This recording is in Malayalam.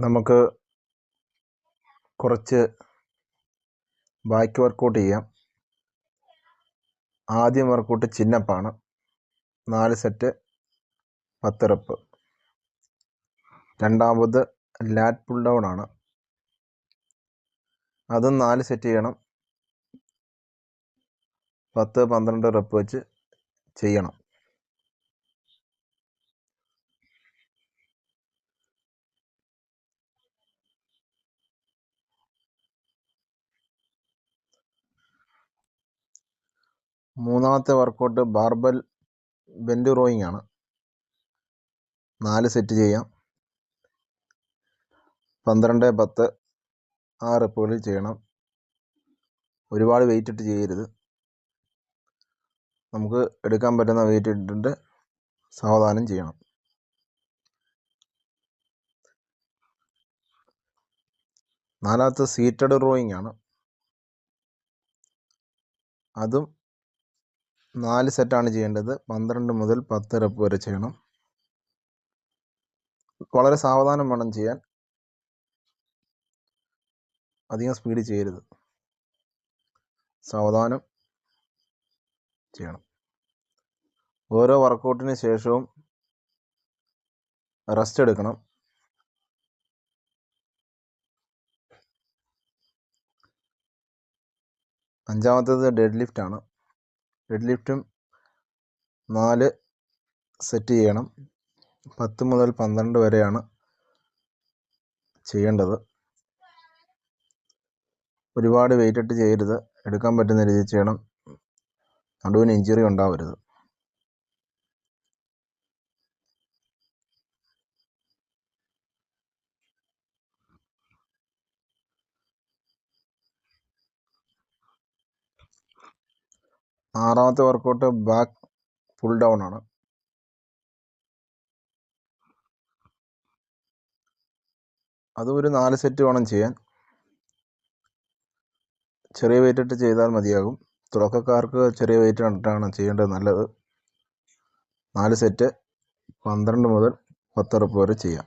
നമുക്ക് കുറച്ച് ബാക്ക് വർക്കൗട്ട് ചെയ്യാം. ആദ്യം വർക്കൗട്ട് ചിന്നപ്പാണ്. 4 set 10 rep. രണ്ടാമത് ലാറ്റ് പുൾ ഡൗൺ ആണ്. അതും 4 സെറ്റ് ചെയ്യണം. 10-12 റെപ്പ് വെച്ച് ചെയ്യണം. മൂന്നാമത്തെ വർക്കൗട്ട് ബാർബൽ ബെൻഡ് റോയിങ് ആണ്. 4 സെറ്റ് ചെയ്യാം. 12-10 ആ റെപ്പുകളിൽ ചെയ്യണം. ഒരുപാട് വെയിറ്റ് ഇട്ട് ചെയ്യരുത്. നമുക്ക് എടുക്കാൻ പറ്റുന്ന വെയിറ്റ് ഇട്ടിട്ട് സാവധാനം ചെയ്യണം. നാലാമത്തെ സീറ്റഡ് റോയിങ് ആണ്. അതും 4 സെറ്റാണ് ചെയ്യേണ്ടത്. 12 മുതൽ 10 റെപ്പ് വരെ ചെയ്യണം. വളരെ സാവധാനം വേണം ചെയ്യാൻ. അധികം സ്പീഡ് ചെയ്യരുത്. സാവധാനം ചെയ്യണം. ഓരോ വർക്കൗട്ടിന് ശേഷവും റെസ്റ്റ് എടുക്കണം. അഞ്ചാമത്തേത് ഡെഡ് ലിഫ്റ്റ് ആണ്. ഡെഡ് ലിഫ്റ്റും 4 സെറ്റ് ചെയ്യണം. 10 മുതൽ 12 വരെയാണ് ചെയ്യേണ്ടത്. ഒരുപാട് വെയിറ്റ് ഇട്ട് ചെയ്യരുത്. എടുക്കാൻ പറ്റുന്ന രീതിയിൽ ചെയ്യണം. നടുവിന് ഇഞ്ചുറി ഉണ്ടാവരുത്. ആറാമത്തെ വർക്കൗട്ട് ബാക്ക് പുൾ ഡൗൺ ആണ്. അതും ഒരു 4 സെറ്റ് വേണം ചെയ്യാൻ. ചെറിയ വെയിറ്റ് ഇട്ട് ചെയ്താൽ മതിയാകും. തുടക്കക്കാർക്ക് ചെറിയ വെയിറ്റ് ഇട്ടാണ് ചെയ്യേണ്ടത് നല്ലത്. 4 സെറ്റ് 12 മുതൽ 10 റെപ്പ് വരെ ചെയ്യാം.